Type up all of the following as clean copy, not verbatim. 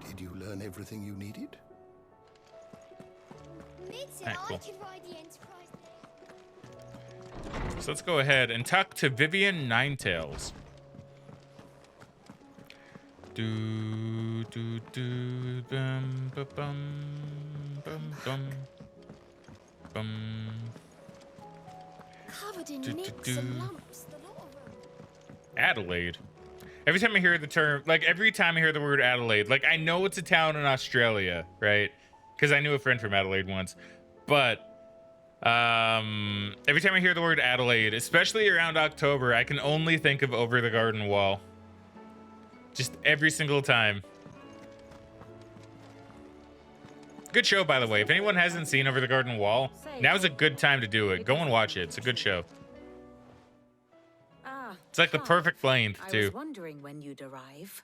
Did you learn everything you needed? Alright, cool. So let's go ahead and talk to Vivian Ninetails. Do do do bum bum bum bum bum. Covered in nicks and lumps, the lot of them. Adelaide. Every time I hear the term, like every time I hear the word Adelaide, like I know it's a town in Australia, right? Because I knew a friend from Adelaide once. But every time I hear the word Adelaide, especially around October, I can only think of Over the Garden Wall. Just every single time. Good show, by the way. If anyone hasn't seen Over the Garden Wall, now's a good time to do it. Go and watch it. It's a good show. It's like the perfect length, too. I was wondering when you'd arrive.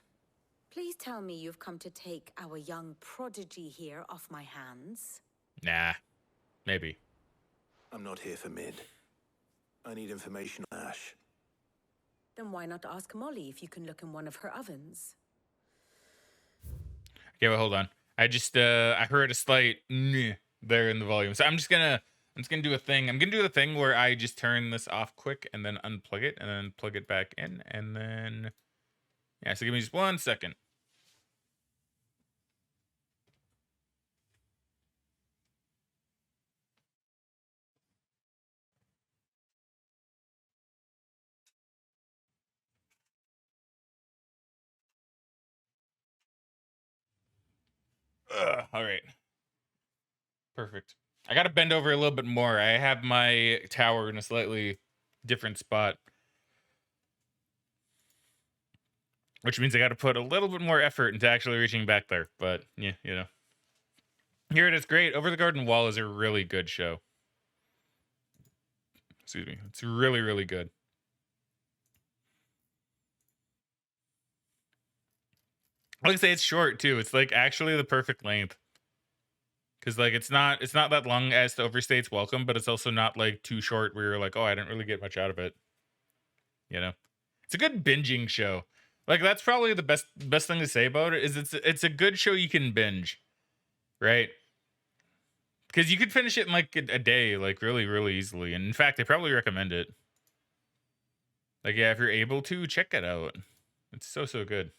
Please tell me you've come to take our young prodigy here off my hands. Nah. Maybe. I'm not here for Mid. I need information on Ash. Then why not ask Molly if you can look in one of her ovens? Okay, well, hold on. I just I heard a slight there in the volume. So I'm just gonna do a thing. I'm gonna do the thing where I just turn this off quick and then unplug it and then plug it back in and then yeah, so give me just 1 second. All right. Perfect. I got to bend over a little bit more. I have my tower in a slightly different spot. Which means I got to put a little bit more effort into actually reaching back there. But, yeah, you know. Here it is. Great. Over the Garden Wall is a really good show. Excuse me. It's really, really good. I like to say it's short, too. It's, like, actually the perfect length. Because, like, it's not that long as to overstay its welcome, but it's also not, like, too short where you're like, oh, I didn't really get much out of it. You know? It's a good binging show. Like, that's probably the best thing to say about it, is it's a good show you can binge. Right? Because you could finish it in, like, a day, like, really, really easily. And, in fact, I probably recommend it. Like, yeah, if you're able to, check it out. It's so, so good.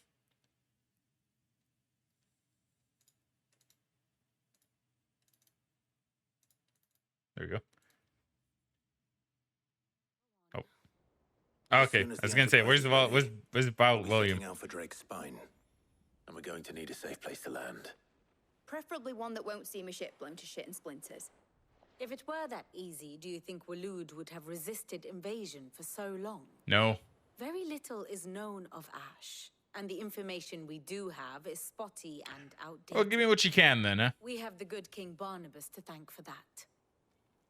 There we go. Oh. Okay, I was gonna say, where's the volume? Out for Drake's spine, and we're going to need a safe place to land. Preferably one that won't see my ship blown to shit and splinters. If it were that easy, do you think Waloed would have resisted invasion for so long? No. Very little is known of Ash, and the information we do have is spotty and outdated. Well, give me what you can then, huh? We have the good King Barnabas to thank for that.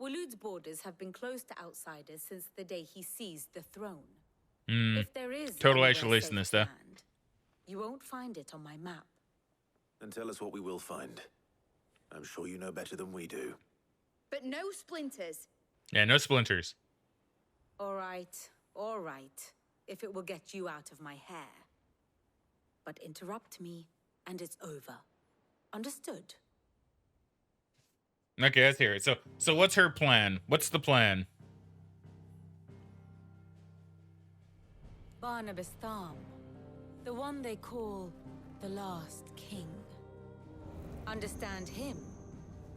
Waloed's borders have been closed to outsiders since the day he seized the throne. If there is total anywhere isolationist, safe huh? to land, you won't find it on my map. Then tell us what we will find. I'm sure you know better than we do. But no splinters. Yeah, no splinters. All right, if it will get you out of my hair. But interrupt me, and it's over. Understood? Okay, let's hear it. So what's her plan? What's the plan? Barnabas Thumb, the one they call the last king. Understand him,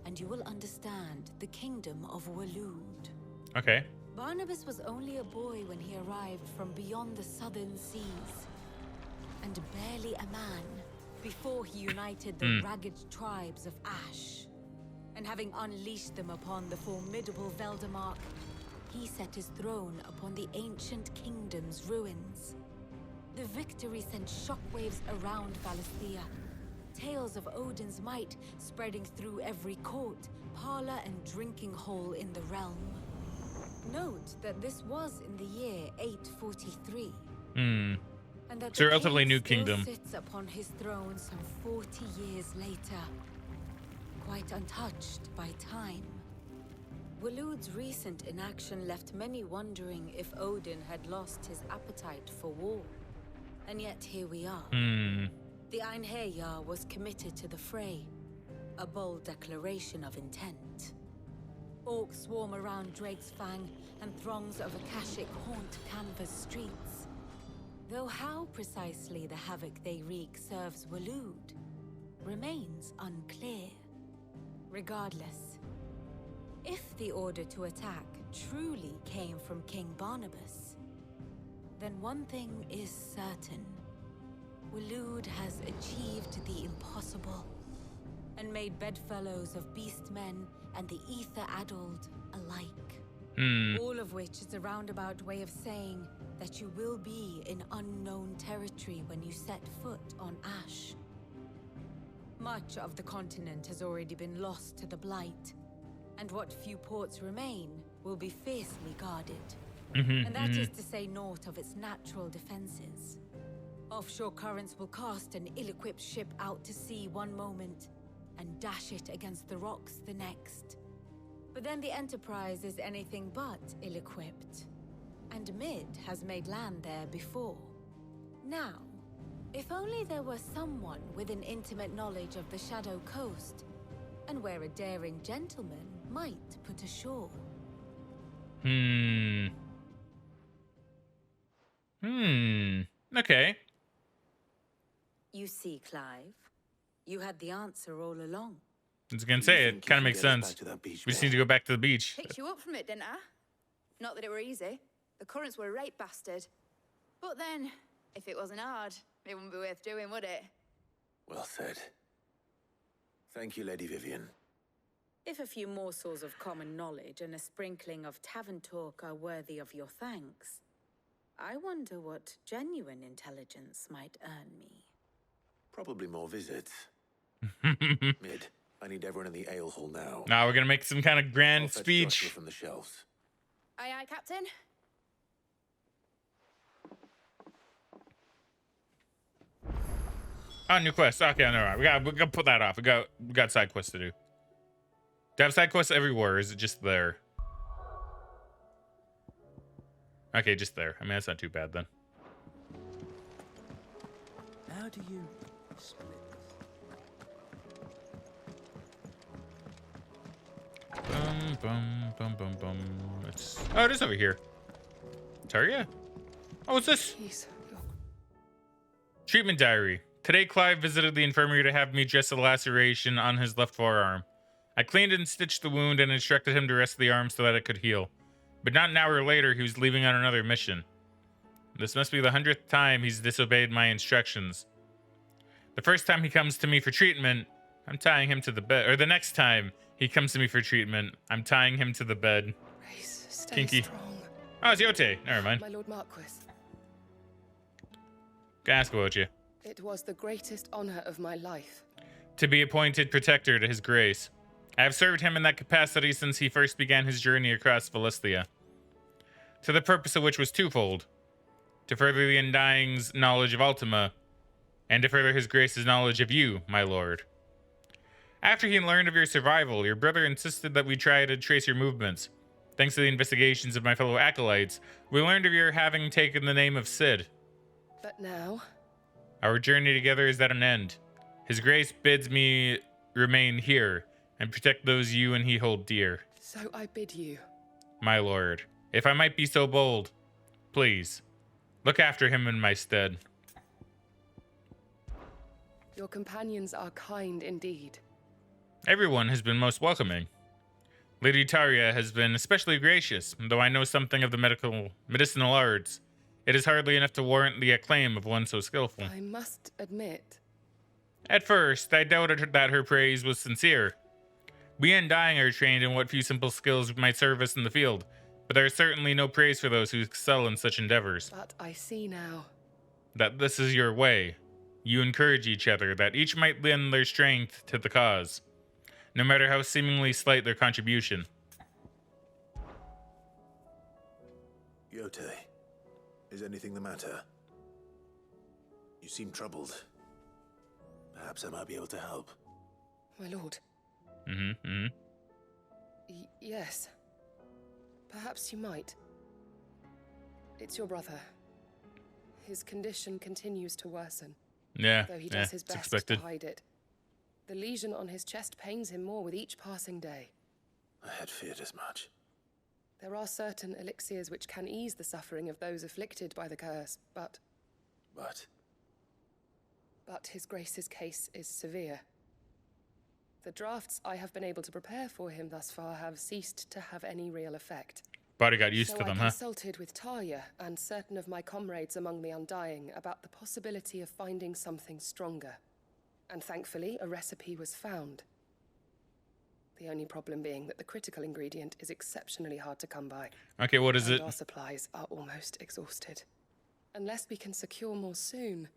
and you will understand the kingdom of Waloed. Okay. Barnabas was only a boy when he arrived from beyond the southern seas, and barely a man before he united the ragged tribes of Ash. And having unleashed them upon the formidable Veldemark, he set his throne upon the ancient kingdom's ruins. The victory sent shockwaves around Valisthea, tales of Odin's might spreading through every court, parlor, and drinking hole in the realm. Note that this was in the year 843. And that It's a the relatively king new still kingdom. sits upon his throne some 40 years later, quite untouched by time. Waloed's recent inaction left many wondering if Odin had lost his appetite for war. And yet here we are. The Einherjar was committed to the fray, a bold declaration of intent. Orcs swarm around Drake's Fang, and throngs of Akashic haunt Canva's streets. Though how precisely the havoc they wreak serves Waloed remains unclear. Regardless, if the order to attack truly came from King Barnabas, then one thing is certain. Waloed has achieved the impossible, and made bedfellows of beastmen and the ether-addled alike. All of which is a roundabout way of saying that you will be in unknown territory when you set foot on Ash. Much of the continent has already been lost to the Blight, and what few ports remain will be fiercely guarded. And that is to say naught of its natural defenses. Offshore currents will cast an ill-equipped ship out to sea one moment, and dash it against the rocks the next. But then the Enterprise is anything but ill-equipped, and Mid has made land there before. Now, if only there were someone with an intimate knowledge of the Shadow Coast, and where a daring gentleman might put ashore. Okay. You see, Clive, you had the answer all along. I was gonna say, it kind of makes sense. We just need to go back to the beach. Picked you up from it, didn't I? Not that it were easy. The currents were a right bastard. But then, if it wasn't hard, it wouldn't be worth doing, would it? Well said. Thank you, Lady Vivian. If a few morsels of common knowledge and a sprinkling of tavern talk are worthy of your thanks, I wonder what genuine intelligence might earn me. Probably more visits. Mid, I need everyone in the ale hall now. Now we're gonna make some kind of grand I'll fetch speech. Joshua from the shelves. Aye, aye, Captain. Oh, new quest. Okay, no, right. We gotta put that off. We got side quests to do. Do you have side quests everywhere? Or is it just there? Okay, just there. I mean, that's not too bad then. How do you split? Bum. Oh, it is over here. Taria? Oh, what's this? Treatment diary. Today, Clive visited the infirmary to have me dress a laceration on his left forearm. I cleaned and stitched the wound and instructed him to rest the arm so that it could heal. But not an hour later, he was leaving on another mission. This must be the 100th time he's disobeyed my instructions. The first time he comes to me for treatment, I'm tying him to the bed. Or the next time he comes to me for treatment, I'm tying him to the bed. Race, stay Kinky. strong. Oh, it's Yote. Never mind. My Lord Marquis, Can ask about you. it was the greatest honor of my life. To be appointed protector to his grace. I have served him in that capacity since he first began his journey across Valisthea. To the purpose of which was twofold. To further the Undying's knowledge of Ultima, and to further his grace's knowledge of you, my lord. After he learned of your survival, your brother insisted that we try to trace your movements. Thanks to the investigations of my fellow acolytes, we learned of your having taken the name of Sid. But now, Our journey together is at an end. His grace bids me remain here and protect those you and he hold dear. so I bid you. My lord, if I might be so bold, please, look after him in my stead. Your companions are kind indeed. Everyone has been most welcoming. Lady Taria has been especially gracious, though I know something of the medicinal arts. It is hardly enough to warrant the acclaim of one so skillful. I must admit, At first, I doubted that her praise was sincere. We Undying are trained in what few simple skills might serve us in the field, but there is certainly no praise for those who excel in such endeavors. but I see now. That this is your way. You encourage each other, that each might lend their strength to the cause, no matter how seemingly slight their contribution. Yote, is anything the matter? You seem troubled. Perhaps I might be able to help. My lord, yes. Perhaps you might. It's your brother. His condition continues to worsen. Yeah, though he yeah, does his it's best expected. to hide it. The lesion on his chest pains him more with each passing day. I had feared as much. There are certain elixirs which can ease the suffering of those afflicted by the curse, but But his Grace's case is severe. The drafts I have been able to prepare for him thus far have ceased to have any real effect. Body got used So to them, I huh? consulted with Talia and certain of my comrades among the Undying about the possibility of finding something stronger. And thankfully, a recipe was found. The only problem being that the critical ingredient is exceptionally hard to come by. Okay, what is And it? our supplies are almost exhausted. Unless we can secure more soon,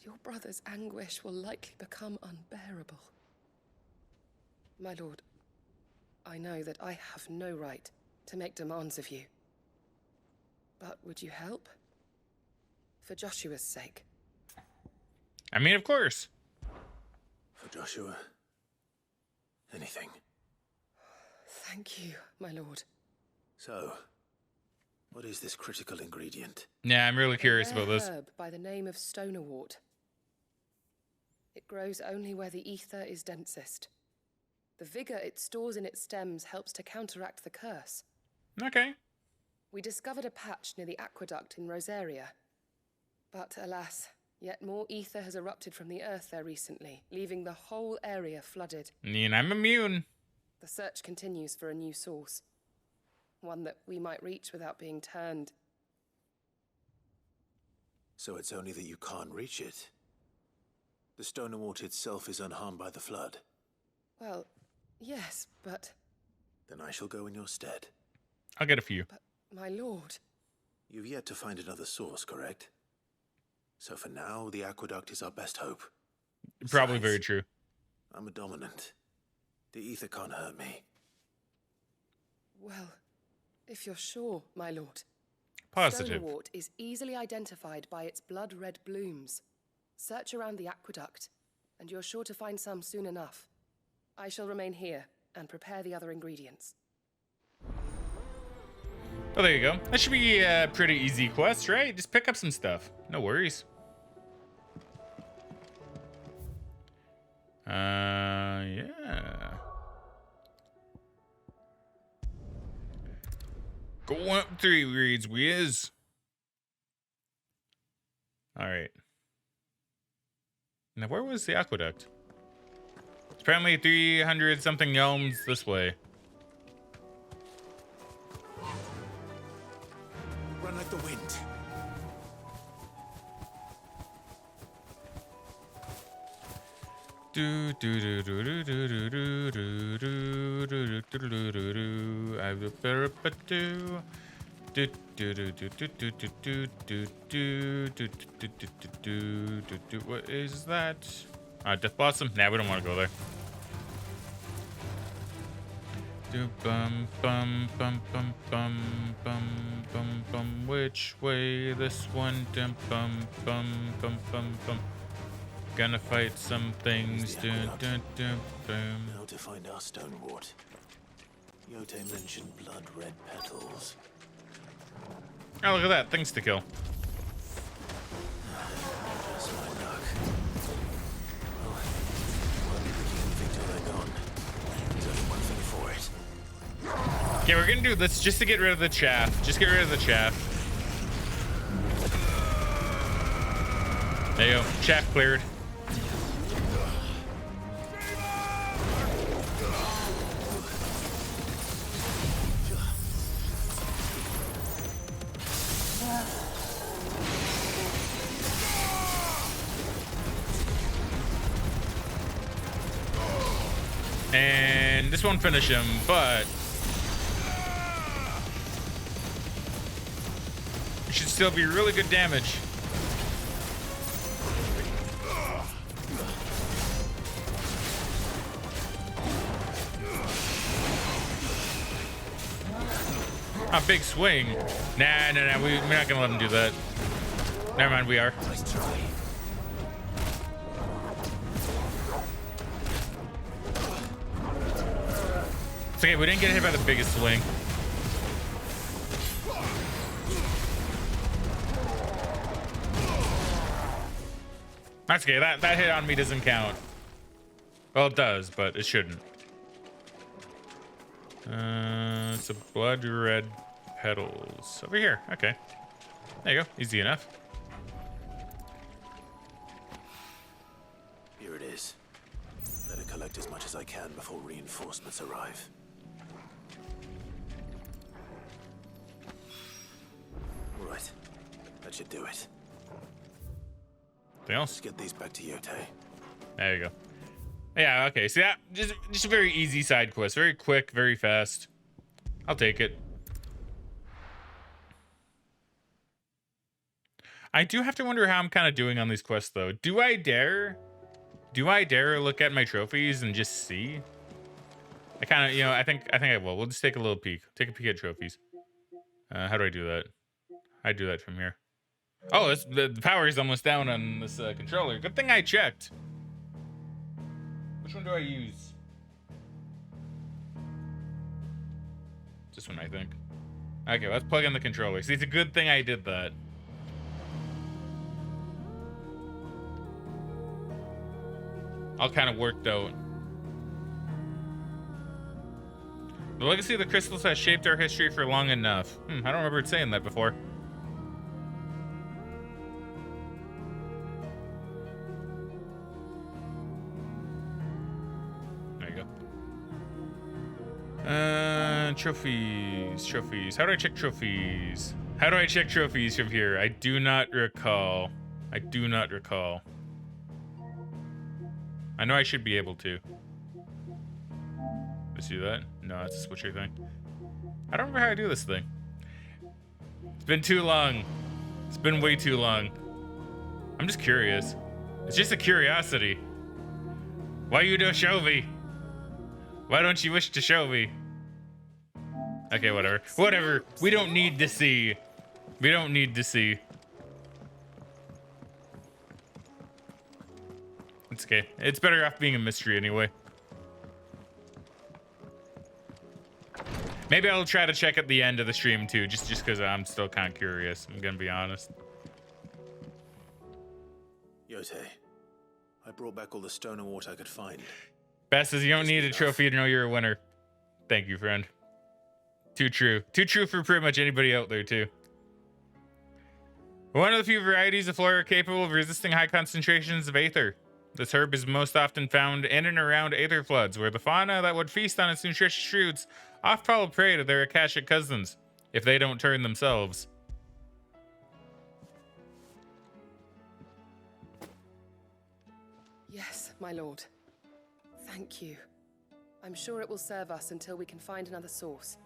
your brother's anguish will likely become unbearable. My lord, I know that I have no right to make demands of you. But would you help? For Joshua's sake. I mean, of course. for Joshua, anything. Thank you, my lord. So, what is this critical ingredient? Yeah, I'm really curious A rare about this. herb by the name of stonerwort. It grows only where the ether is densest. The vigor it stores in its stems helps to counteract the curse. Okay. We discovered a patch near the aqueduct in Rosaria. But alas, yet more ether has erupted from the earth there recently, leaving the whole area flooded. I mean, I'm immune. The search continues for a new source. One that we might reach without being turned. So it's only that you can't reach it. The Stonerwort itself is unharmed by the flood. Well, yes, but Then I shall go in your stead. I'll get a few. my lord. You've yet to find another source, correct? So for now, the aqueduct is our best hope. Probably Besides, very true. I'm a dominant. The ether can't hurt me. Well, if you're sure, my lord. Positive. Stonerwort is easily identified by its blood-red blooms. Search around the aqueduct, and you're sure to find some soon enough. I shall remain here and prepare the other ingredients. Oh, there you go. That should be a pretty easy quest, right? Just pick up some stuff. No worries. Yeah. Go up 3 reads, whiz. All right. Now, where was the aqueduct? It's apparently 300 something elms this way. Run like the wind. Do do do do do do do do do do do do do do do. I will bear up a do. Do do do do do do do do do do do do do do. What is that? Death Blossom? Nah, we don't want to go there. Do bum bum bum bum bum bum bum bum. Which way? This one. Dum bum bum bum bum bum. Gonna fight some things. Dun, dun, dun, boom. Now to find our Stonewort. Yote mentioned blood-red petals. Oh, look at that. Things to kill. Just my luck. Well, won't be picking anything till they're gone. There's only one thing for it. Okay, we're gonna do this just to get rid of the chaff. Just get rid of the chaff. There you go. Chaff cleared. And this won't finish him, but it should still be really good damage. A big swing. Nah, we're not gonna let him do that. Never mind, we are. Nice try. It's okay, we didn't get hit by the biggest swing. That's okay. That hit on me doesn't count. Well, it does, but it shouldn't. It's a blood red petals over here. Okay, there you go. Easy enough. Here it is. Better collect as much as I can before reinforcements arrive. Right. That should do it. Anything else? Let's get these back to Yote. There you go. Yeah, okay. See that? Just a very easy side quest. Very quick, very fast. I'll take it. I do have to wonder how I'm kind of doing on these quests, though. Do I dare look at my trophies and just see? I kind of, you know, I think I will. We'll just take a little peek. Take a peek at trophies. How do I do that? I do that from here. Oh, the power is almost down on this controller. Good thing I checked. Which one do I use? This one, I think. Okay, let's plug in the controller. See, it's a good thing I did that. All kind of worked out. The legacy of the crystals has shaped our history for long enough. I don't remember it saying that before. There you go. Trophies. How do I check trophies? How do I check trophies from here? I do not recall. I know I should be able to. Let's do that. No, that's a switcher thing. I don't remember how I do this thing. It's been too long. It's been way too long. I'm just curious. It's just a curiosity. Why you don't show me? Why don't you wish to show me? Okay, whatever. Whatever. We don't need to see. We don't need to see. It's okay. It's better off being a mystery anyway. Maybe I'll try to check at the end of the stream too, just because I'm still kind of curious. I'm gonna be honest. Yote, I brought back all the stone and water I could find. Best says you don't need a trophy to know you're a winner. Thank you, friend. Too true. Too true for pretty much anybody out there too. One of the few varieties of flora capable of resisting high concentrations of aether. This herb is most often found in and around aether floods, where the fauna that would feast on its nutritious shoots often fall prey to their akashic cousins, if they don't turn themselves. Yes, my lord. Thank you. I'm sure it will serve us until we can find another source.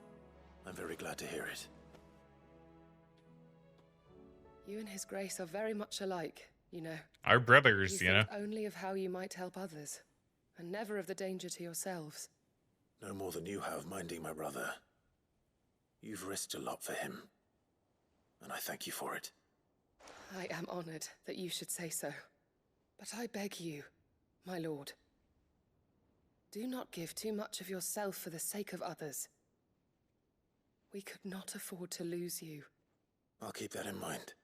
I'm very glad to hear it. You and His Grace are very much alike, you know. Our brothers, you know. Think only of how you might help others, and never of the danger to yourselves. No more than you have minding my brother. You've risked a lot for him, and I thank you for it. I am honored that you should say so. But I beg you, my lord, do not give too much of yourself for the sake of others. We could not afford to lose you. I'll keep that in mind.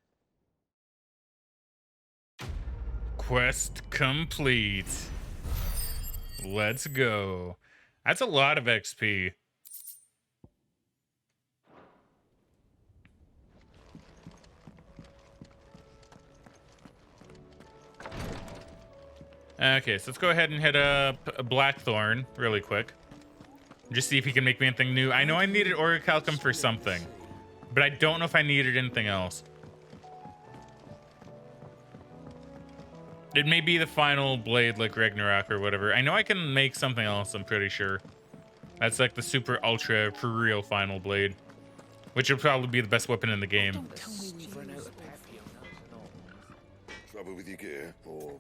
Quest complete. Let's go. That's a lot of XP. Okay, so let's go ahead and hit a Blackthorn really quick. Just see if he can make me anything new. I know I needed Orichalcum for something, but I don't know if I needed anything else. It may be the final blade like Ragnarok or whatever. I know I can make something else, I'm pretty sure. That's like the super ultra for real final blade, which will probably be the best weapon in the game. Trouble with your gear, or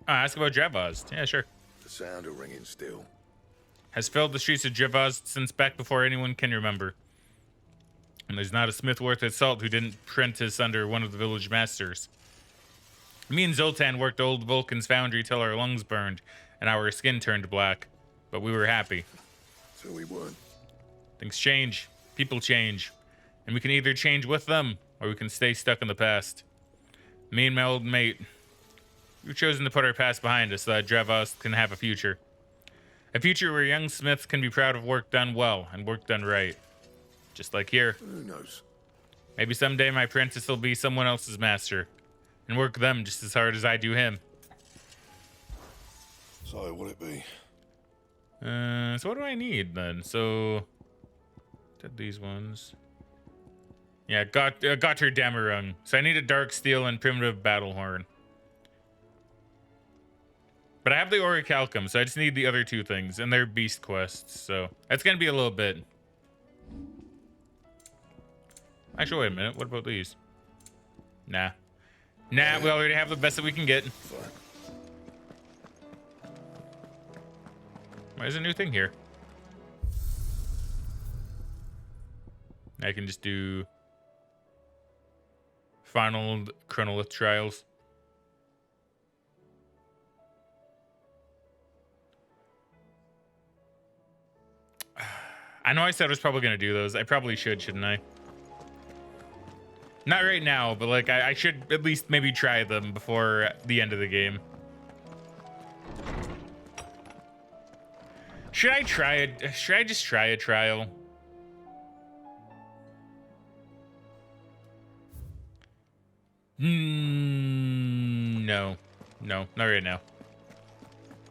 Ask about Dravaz. Yeah, sure. the sound of ringing still? Has filled the streets of Dravaz since back before anyone can remember. And there's not a smith worth his salt who didn't apprentice under one of the village masters. Me and Zoltan worked old Vulcan's foundry till our lungs burned and our skin turned black. But we were happy. So we weren't. Things change. People change. And we can either change with them or we can stay stuck in the past. Me and my old mate, We've chosen to put our past behind us so that Dravos can have a future. A future where young smiths can be proud of work done well and work done right. Just like here. Who knows? Maybe someday my apprentice will be someone else's master and work them just as hard as I do him. So, what'll it be? So what do I need then? So, did these ones. Yeah, got her Damarung. So I need a dark steel and primitive battle horn. But I have the Orichalcum, so I just need the other two things, and they're beast quests. So that's gonna be a little bit. Actually, wait a minute. What about these? Nah, we already have the best that we can get. Fine. There's a new thing here. I can just do final chronolith trials. I know I said I was probably gonna do those. I probably should, shouldn't I? Not right now, but like I should at least maybe try them before the end of the game. Should I try it? Should I just try a trial? No, not right now.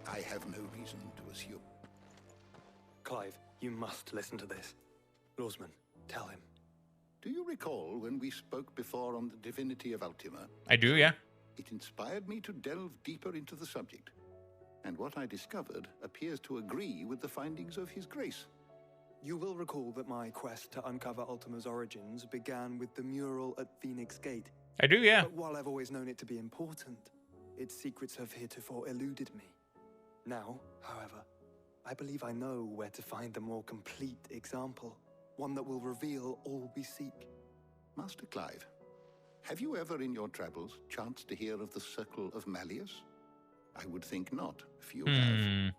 I have no reason to assume. Clive, you must listen to this. Lawsman, tell him. Do you recall when we spoke before on the divinity of Ultima? I do, yeah. It inspired me to delve deeper into the subject. And what I discovered appears to agree with the findings of His Grace. You will recall that my quest to uncover Ultima's origins began with the mural at Phoenix Gate. I do, yeah. But while I've always known it to be important, its secrets have heretofore eluded me. Now, however, I believe I know where to find the more complete example, one that will reveal all we seek. Master Clive, have you ever in your travels chanced to hear of the Circle of Malleus? I would think not, few have.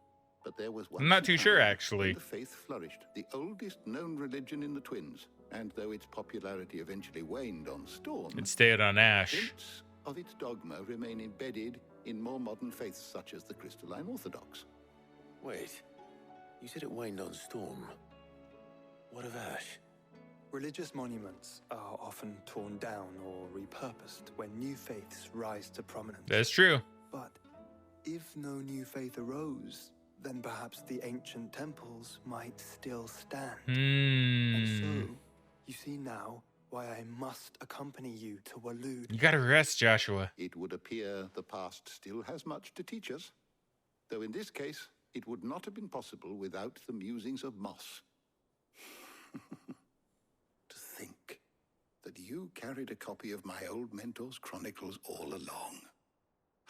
But there was one. I'm not too sure, actually. The faith flourished, the oldest known religion in the Twins, and though its popularity eventually waned on Storm, It stayed on Ash. hints of its dogma remain embedded in more modern faiths such as the Crystalline Orthodox. Wait, you said it waned on Storm. What of Ash? Religious monuments are often torn down or repurposed when new faiths rise to prominence. That's true. But if no new faith arose, then perhaps the ancient temples might still stand. And so, you see now why I must accompany you to Walud. You gotta rest, Joshua. It would appear the past still has much to teach us, though in this case, it would not have been possible without the musings of Moss. To think that you carried a copy of my old mentor's chronicles all along.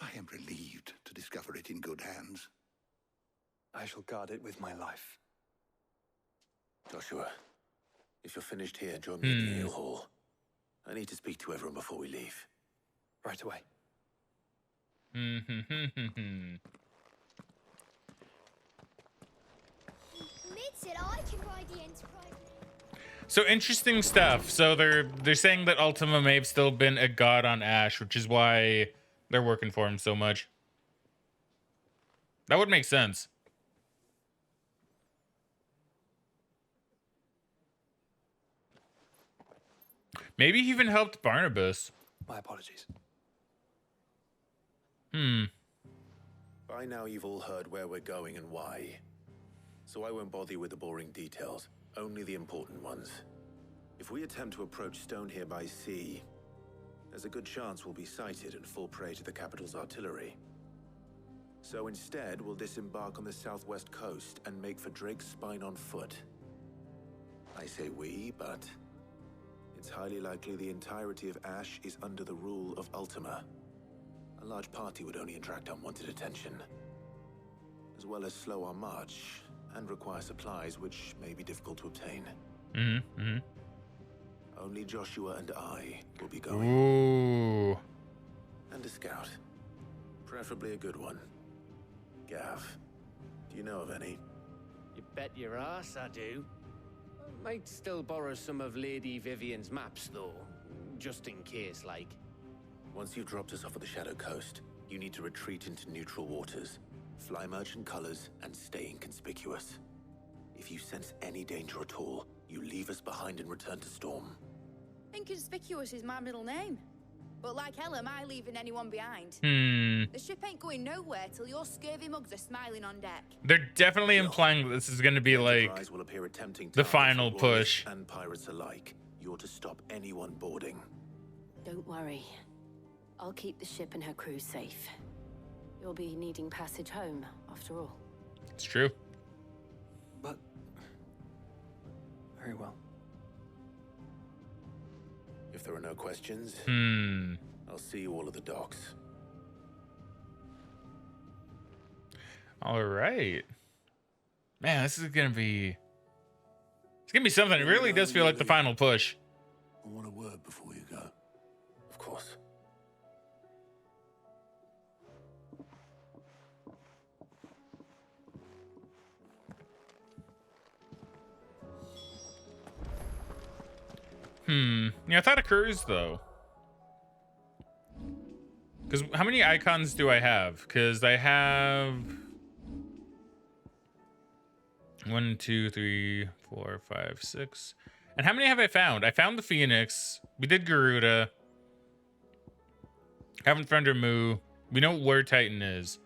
I am relieved to discover it in good hands. I shall guard it with my life. Joshua, if you're finished here, join me in the ale hall. I need to speak to everyone before we leave. Right away. So interesting stuff. So they're saying that Ultima may have still been a god on Ash, which is why they're working for him so much. That would make sense. Maybe he even helped Barnabas. My apologies. By now you've all heard where we're going and why. So I won't bother you with the boring details, only the important ones. If we attempt to approach Stone here by sea, there's a good chance we'll be sighted and fall prey to the capital's artillery. So instead, we'll disembark on the southwest coast and make for Drake's Spine on foot. I say we, but it's highly likely the entirety of Ash is under the rule of Ultima. A large party would only attract unwanted attention, as well as slow our march and require supplies which may be difficult to obtain. Only Joshua and I will be going. Ooh. And a scout. Preferably a good one. Gav, do you know of any? You bet your ass I do. Might still borrow some of Lady Vivian's maps, though. Just in case, like. Once you've dropped us off at the Shadow Coast, You need to retreat into neutral waters, fly merchant colors, and stay inconspicuous. If you sense any danger at all, you leave us behind and return to Storm. Inconspicuous is my middle name. But like hell am I leaving anyone behind. The ship ain't going nowhere till your scurvy mugs are smiling on deck. They're definitely implying that this is going to be like Will appear attempting the targets final for royals push. and pirates alike. You're to stop anyone boarding. Don't worry. I'll keep the ship and her crew safe. You'll be needing passage home, after all. It's true. But... very well. If there are no questions, I'll see you all at the docks. All right. Man, this is gonna be... It's gonna be something. It really does feel like the final push. I want a word before you go. Of course. Yeah, I thought a cruise though. Because how many icons do I have? Because I have 1, 2, 3, 4, 5, 6. And how many have I found? I found the Phoenix. We did Garuda. Haven't found Ramu. We know where Titan is.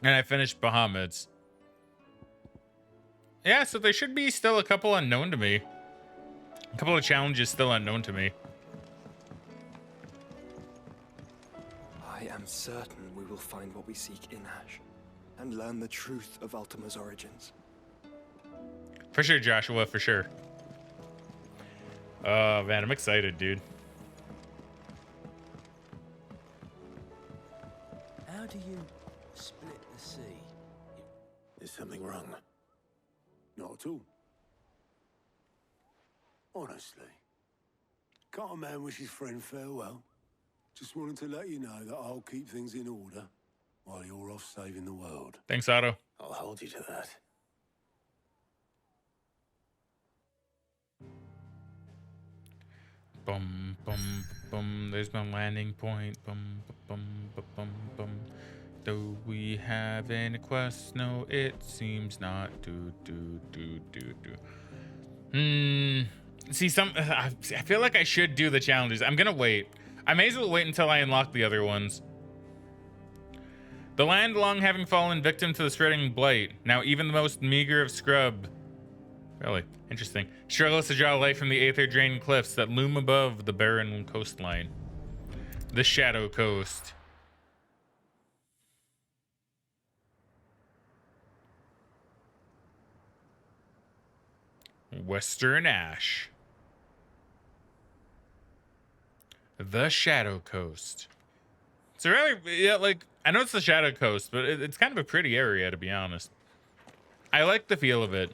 And I finished Bahamut's. Yeah, so there should be still a couple unknown to me. A couple of challenges still unknown to me. I am certain we will find what we seek in Ash, and learn the truth of Ultima's origins. For sure, Joshua, for sure. Oh, man, I'm excited, dude. How do you split the sea? Is something wrong? Not at all. Honestly. Can't a man wish his friend farewell? Just wanted to let you know that I'll keep things in order while you're off saving the world. Thanks, Otto. I'll hold you to that. Bum, bum, bum. There's my landing point. Bum, bum, bum, bum, bum. Do we have any quests? No, it seems not. Do. See, I feel like I should do the challenges. I'm gonna wait. I may as well wait until I unlock the other ones. The land long having fallen victim to the spreading blight. Now even the most meager of scrub. Really interesting. Struggles to draw light from the aether-drained cliffs that loom above the barren coastline. The Shadow Coast. Western Ash. The Shadow Coast. So really, yeah, like, I know it's the Shadow Coast, but it's kind of a pretty area, to be honest. I like the feel of it.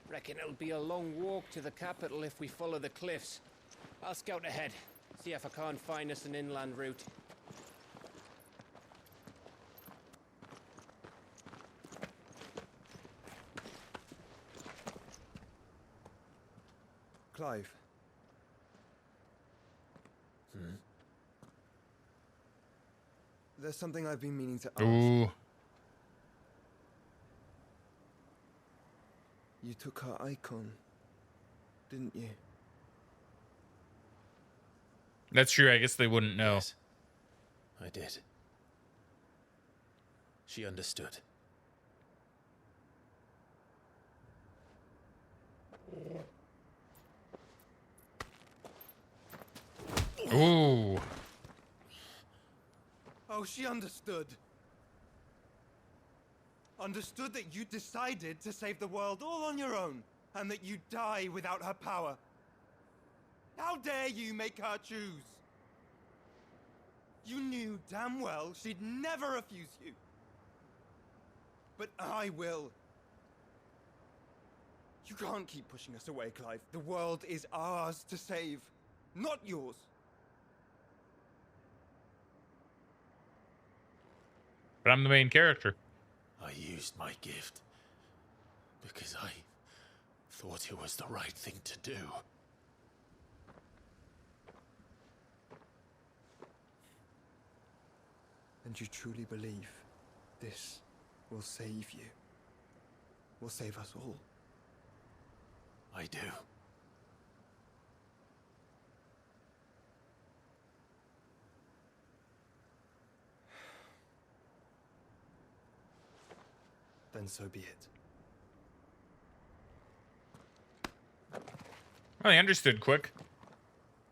Reckon it'll be a long walk to the capital if we follow the cliffs. I'll scout ahead, see if I can't find us an inland route. Clive. There's something I've been meaning to ask. Ooh. You took her icon, didn't you? That's true. I guess they wouldn't know. Yes, I did. She understood. Ooh. Oh, she understood. Understood that you decided to save the world all on your own, and that you'd die without her power. How dare you make her choose? You knew damn well she'd never refuse you. But I will. You can't keep pushing us away, Clive. The world is ours to save, not yours. But I'm the main character. I used my gift because I thought it was the right thing to do. And you truly believe this will save you? Will save us all? I do. Then so be it. Well, he understood quick.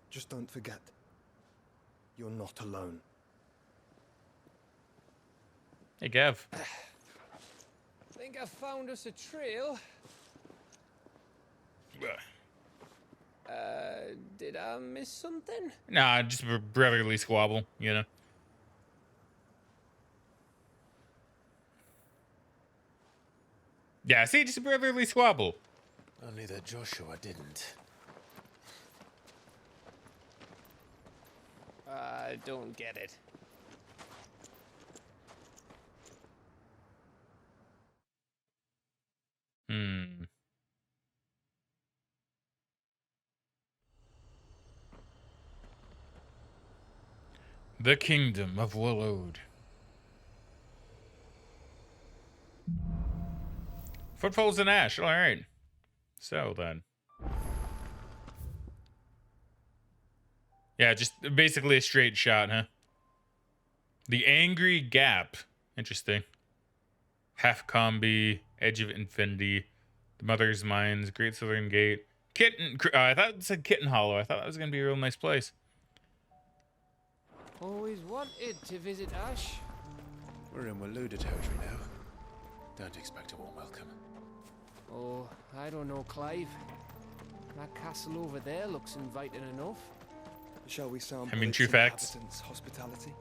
Just don't forget, you're not alone. Hey, Gav. Think I found us a trail. Did I miss something? Nah, just a brotherly squabble, you know. Yeah, see, just a brotherly squabble. Only that Joshua didn't. I don't get it. The Kingdom of Willowed. Footfalls in ash. All right. So then. Yeah, just basically a straight shot, huh? The Angry Gap. Interesting. Half Combi, Edge of Infinity, The Mother's Mines, Great Southern Gate, Kitten. I thought it said Kitten Hollow. I thought that was gonna be a real nice place. Always wanted to visit Ash. We're in Waluda territory now. Don't expect a warm welcome. Oh, I don't know, Clive. That castle over there looks inviting enough. Shall we sample I mean, its true facts. inhabitants' hospitality?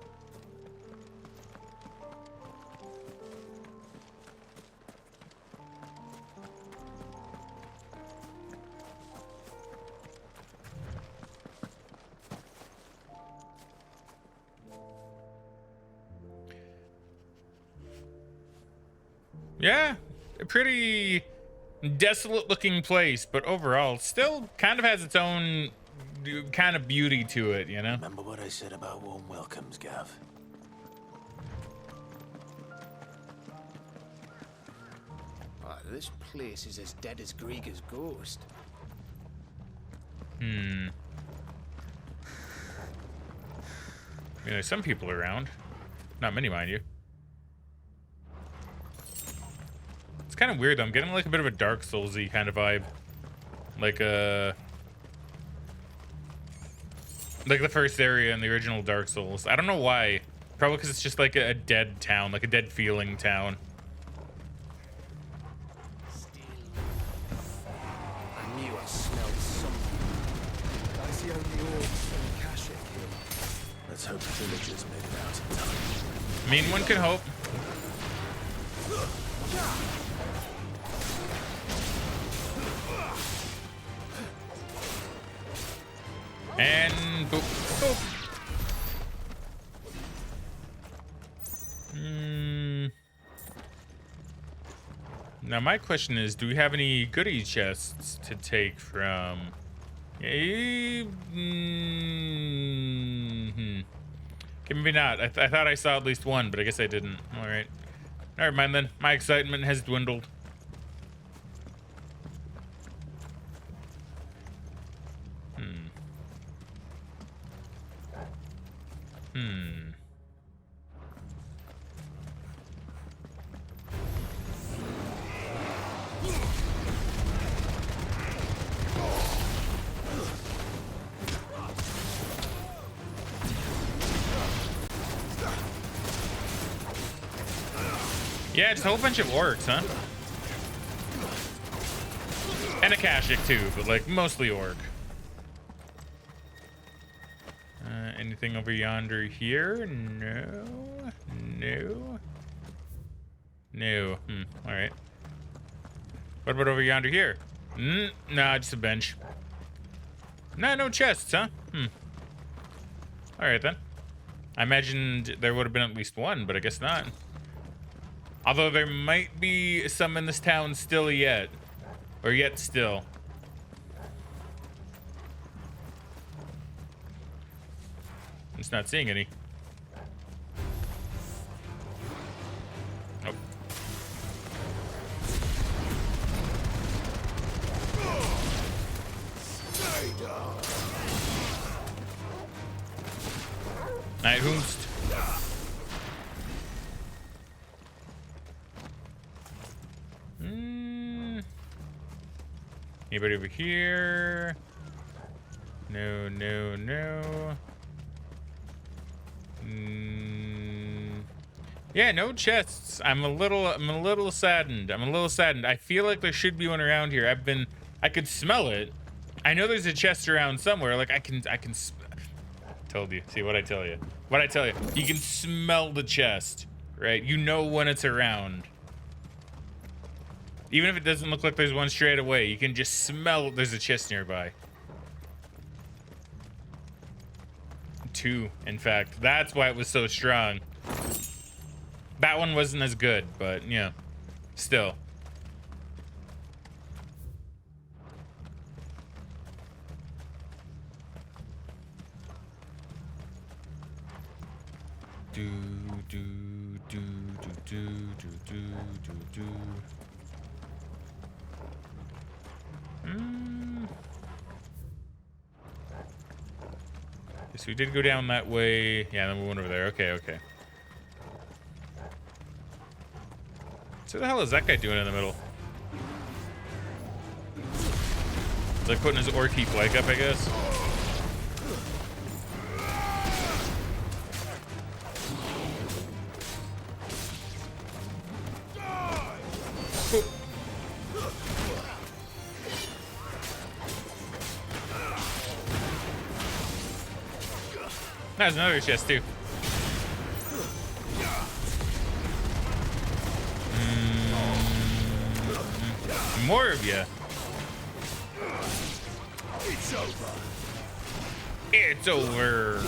Yeah, a pretty desolate looking place, but overall still kind of has its own kind of beauty to it, you know? Remember what I said about warm welcomes, Gav? Oh, this place is as dead as Grieger's ghost. You know, there's some people around. Not many, mind you. It's kind of weird, though. I'm getting like a bit of a Dark Souls-y kind of vibe. Like the first area in the original Dark Souls. I don't know why. Probably because it's just like a dead town, like a dead feeling town. I knew I smelled something. I see only orcs and Kashyyyk here. Let's hope the villagers made it out in time. I mean, one can hope. And boop, boop. Now my question is, do we have any goodie chests to take from? Okay, maybe not. I thought I saw at least one, but I guess I didn't. All right. Never mind then. My excitement has dwindled. Yeah, just a whole bunch of orcs, huh? And a Kashyyyk too, but like mostly orc. Anything over yonder here? No. No. No. Alright. What about over yonder here? Nah, just a bench. Nah, no chests, huh? Alright then. I imagined there would have been at least one, but I guess not. Although there might be some in this town still yet. Or yet still. I'm just not seeing any. Night Hoomst. Anybody over here? No, no, no. Yeah, no chests. I'm a little saddened. I feel like there should be one around here. I could smell it. I know there's a chest around somewhere. Like I can told you. See what I tell you. You can smell the chest, right? You know when it's around. Even if it doesn't look like there's one straight away, you can just smell there's a chest nearby. 2, in fact. That's why it was so strong. That one wasn't as good, but yeah, still. Do do do do do do do do do. Yes, we did go down that way. Yeah, then we went over there. Okay, okay. So the hell is that guy doing in the middle? It's like putting his orky flag up, I guess. There's another chest too. More of you. It's over. It's over.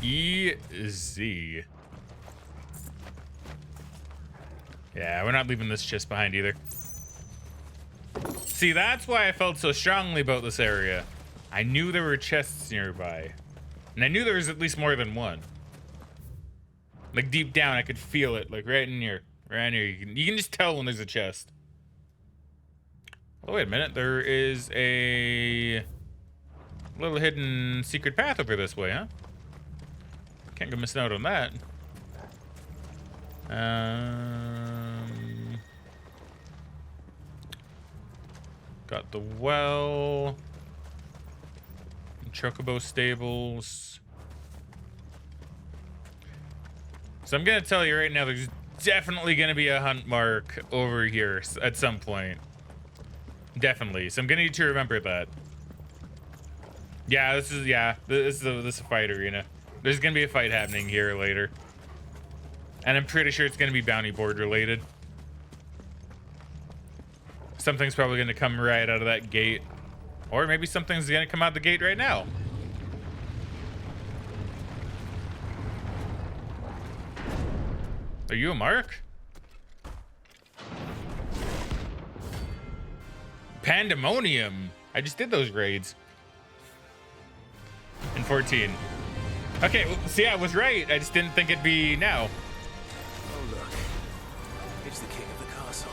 Easy. Yeah, we're not leaving this chest behind either. See, that's why I felt so strongly about this area. I knew there were chests nearby. And I knew there was at least more than one. Like deep down, I could feel it. Like right in here. Right in here. You can just tell when there's a chest. Oh, wait a minute. There is a little hidden secret path over this way, huh? Can't go missing out on that. Got the well. Chocobo stables. So I'm gonna tell you right now, there's definitely gonna be a hunt mark over here at some point. Definitely. So I'm gonna need to remember that. Yeah, this is a fight arena. There's gonna be a fight happening here later. And I'm pretty sure it's gonna be bounty board related. Something's probably gonna come right out of that gate. Or maybe something's gonna come out the gate right now. Are you a mark? Pandemonium. I just did those raids. In 14. Okay, well, see, I was right. I just didn't think it'd be now. Oh, look. It's the king of the castle.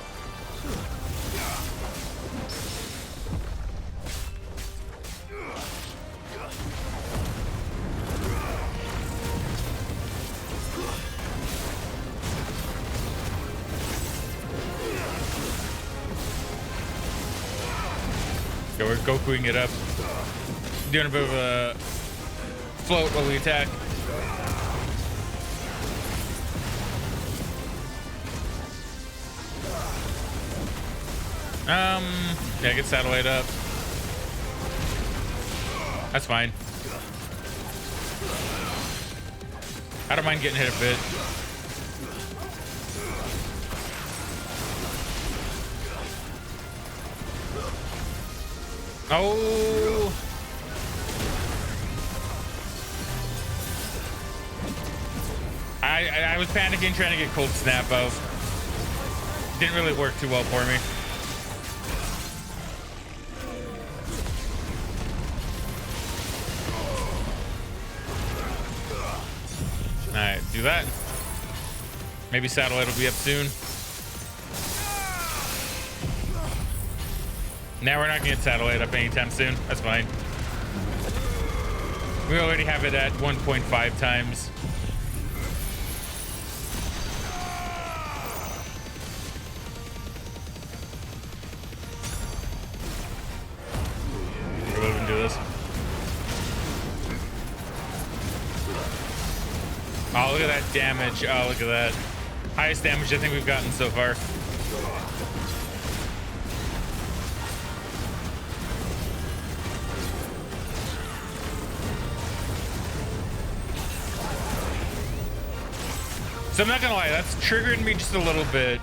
Okay, we're Gokuing it up. Doing a bit of a float while we attack. Yeah, get satellite up. That's fine. I don't mind getting hit a bit. Oh. I was panicking trying to get Cold Snap out. Didn't really work too well for me. Alright, do that. Maybe Satellite will be up soon. Now we're not gonna get Satellite up anytime soon. That's fine. We already have it at 1.5 times. We'll even do this. Oh, look at that damage. Oh, look at that. Highest damage I think we've gotten so far. So I'm not gonna lie, that's triggered me just a little bit.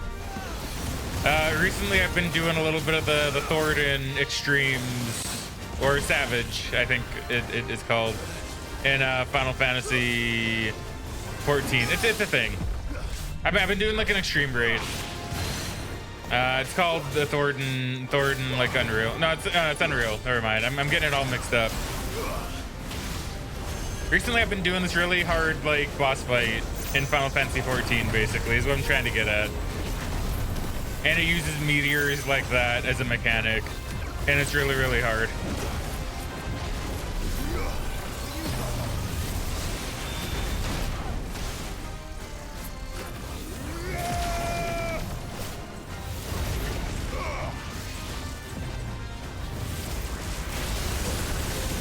Recently I've been doing a little bit of the Thornton Extremes, or Savage, I think it is called, in Final Fantasy 14. It's a thing. I've been doing like an extreme raid. It's called the Thornton like Unreal. No, it's Unreal. Never mind. I'm getting it all mixed up. Recently I've been doing this really hard like boss fight in Final Fantasy 14, basically, is what I'm trying to get at. And it uses meteors like that as a mechanic, and it's really, really hard.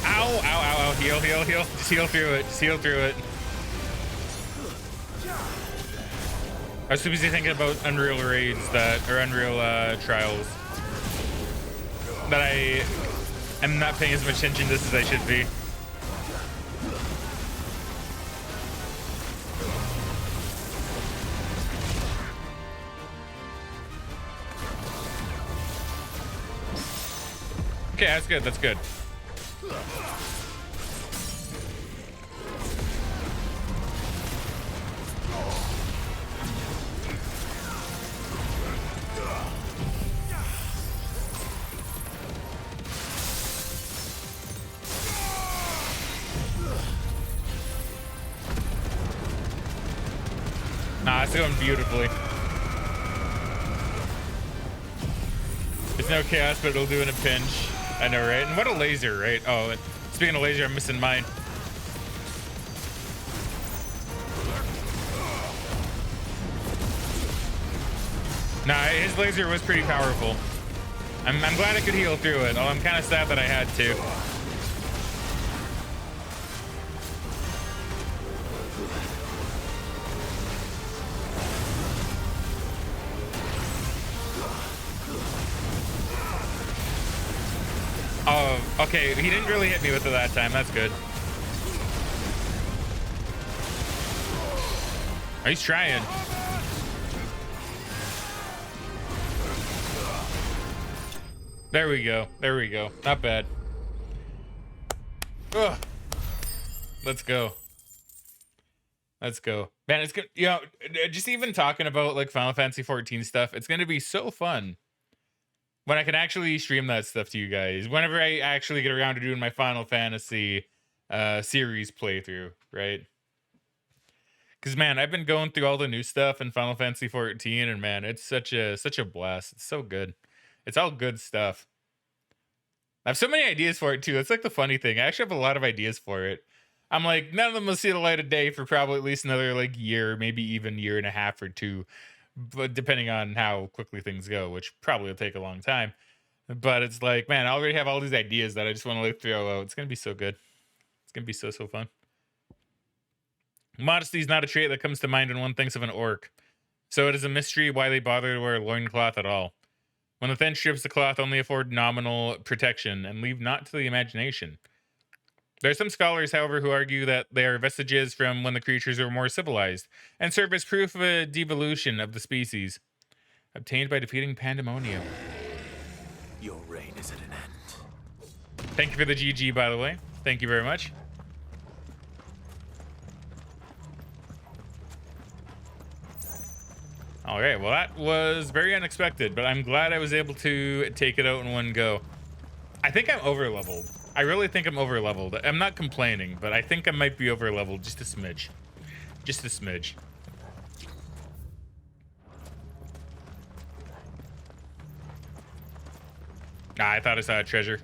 Ow, ow, ow, ow. Heal, heal, heal. Just heal through it. Just heal through it. I was too busy thinking about Unreal raids or Unreal trials that I am not paying as much attention to this as I should be. Okay, that's good. That's good. Nah, it's going beautifully. There's no chaos, but it'll do in a pinch. I know, right? And what a laser, right? Oh, speaking of laser, I'm missing mine. Nah, his laser was pretty powerful. I'm glad I could heal through it. Oh, I'm kind of sad that I had to. Oh, okay. He didn't really hit me with it that time. That's good. Oh, he's trying. There we go. There we go. Not bad. Ugh. Let's go. Let's go. Man, it's good. You know, just even talking about like Final Fantasy 14 stuff, it's going to be so fun when I can actually stream that stuff to you guys. Whenever I actually get around to doing my Final Fantasy series playthrough, right? Because man, I've been going through all the new stuff in Final Fantasy 14, and man, it's such a blast. It's so good. It's all good stuff. I have so many ideas for it too. That's like the funny thing. I actually have a lot of ideas for it. I'm like, none of them will see the light of day for probably at least another like year, maybe even year and a half or two, but depending on how quickly things go, which probably will take a long time. But it's like, man, I already have all these ideas that I just want to like throw out. It's gonna be so good. It's gonna be so fun. Modesty is not a trait that comes to mind when one thinks of an orc, so it is a mystery why they bother to wear a loincloth at all. When the thin strips of cloth only afford nominal protection and leave naught to the imagination. There are some scholars, however, who argue that they are vestiges from when the creatures were more civilized and serve as proof of a devolution of the species, obtained by defeating Pandemonium. Your reign is at an end. Thank you for the GG, by the way. Thank you very much. All right, well, that was very unexpected, but I'm glad I was able to take it out in one go. I think I'm over-leveled. I really think I'm over-leveled. I'm not complaining, but I think I might be over-leveled just a smidge. Just a smidge. Ah, I thought I saw a treasure.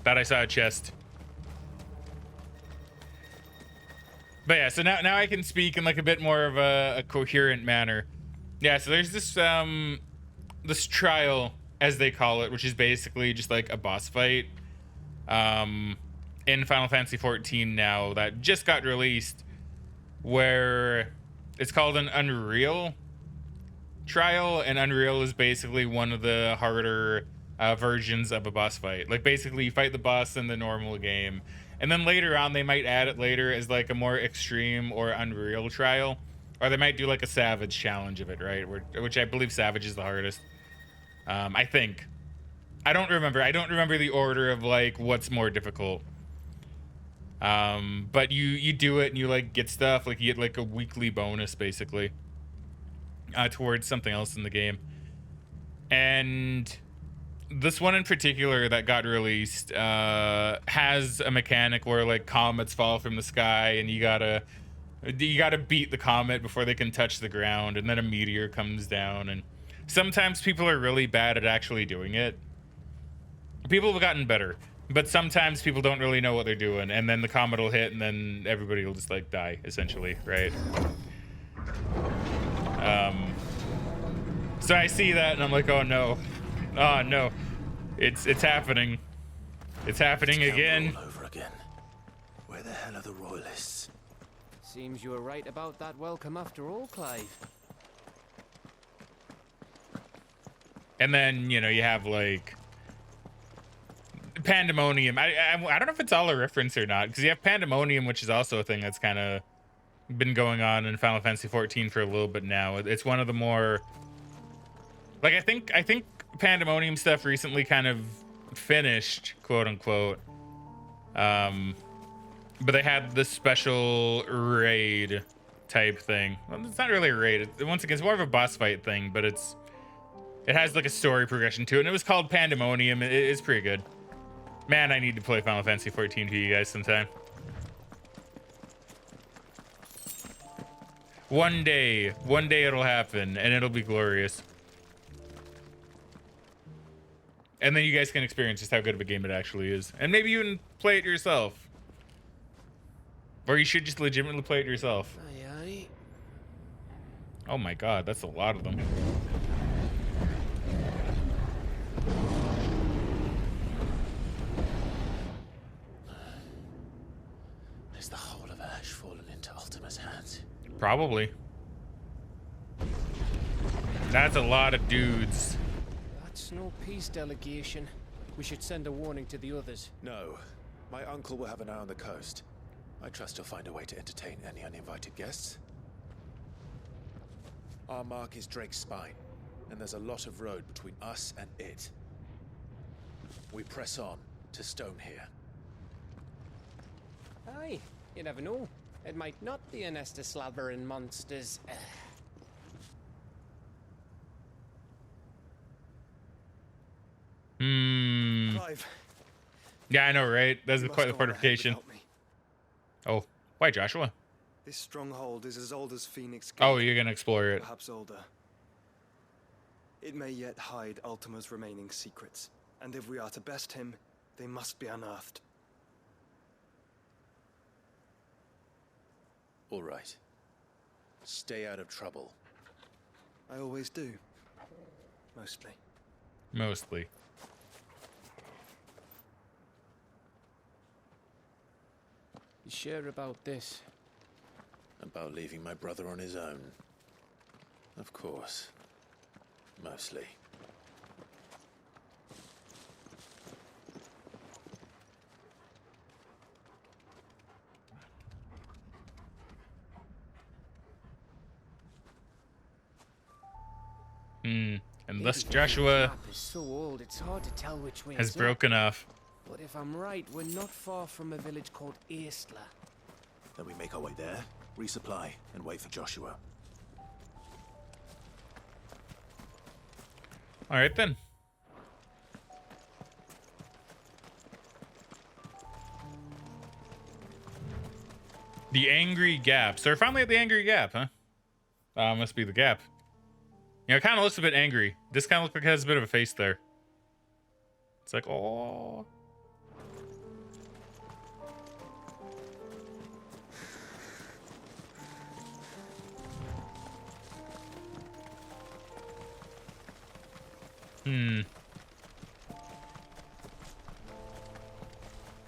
Thought I saw a chest. But yeah, so now I can speak in like a bit more of a coherent manner. Yeah, so there's this this trial, as they call it, which is basically just like a boss fight in Final Fantasy XIV now that just got released, where it's called an Unreal trial, and Unreal is basically one of the harder versions of a boss fight. Like basically you fight the boss in the normal game, and then later on they might add it later as like a more extreme or Unreal trial, or they might do like a Savage challenge of it, right? Which I believe Savage is the hardest. I think. I don't remember the order of like what's more difficult. But you do it and you like get stuff, like you get like a weekly bonus basically towards something else in the game. And this one in particular that got released has a mechanic where like comets fall from the sky and you gotta beat the comet before they can touch the ground, and then a meteor comes down, and sometimes people are really bad at actually doing it. People have gotten better, but sometimes people don't really know what they're doing, and then the comet will hit and then everybody will just like die essentially, right? So I see that and I'm like, oh no, it's happening. It's happening again. All over again. Where the hell are the royalists? Seems you were right about that welcome after all, Clive. And then, you know, you have like Pandemonium. I don't know if it's all a reference or not, because you have Pandemonium, which is also a thing that's kind of been going on in Final Fantasy XIV for a little bit now. It's one of the more, like, I think Pandemonium stuff recently kind of finished, quote unquote. But they had this special raid type thing. Well, it's not really a raid. Once again, it's more of a boss fight thing, but it has like a story progression to it, and it was called Pandemonium. It's pretty good. Man, I need to play Final Fantasy XIV for you guys sometime. One day it'll happen, and it'll be glorious. And then you guys can experience just how good of a game it actually is. And maybe you can play it yourself. Or you should just legitimately play it yourself. Aye, aye. Oh my god, that's a lot of them. Is the whole of Ash fallen into Ultima's hands? Probably. That's a lot of dudes. That's no peace delegation. We should send a warning to the others. No. My uncle will have an eye on the coast. I trust he'll find a way to entertain any uninvited guests. Our mark is Drake's Spine, and there's a lot of road between us and it. We press on to Stonehere. Aye, you never know. It might not be a nest of slabbering monsters. Clive. Yeah, I know, right? That's You quite the must go on ahead fortification. without me. Oh, why, Joshua? This stronghold is as old as Phoenix Gate. Oh, you're gonna explore it. Perhaps older. It may yet hide Ultima's remaining secrets, and if we are to best him, they must be unearthed. All right. Stay out of trouble. I always do. Mostly. Mostly. You sure about this? About leaving my brother on his own? Of course. Mostly. And thus Joshua Map is so old, it's hard to tell which way has it's broken off. But if I'm right, we're not far from a village called Eastla. Then we make our way there, resupply, and wait for Joshua. All right then. The Angry Gap. So we're finally at the Angry Gap, huh? Must be the gap. You know, it kind of looks a bit angry. This kind of looks like it has a bit of a face there. It's like, oh.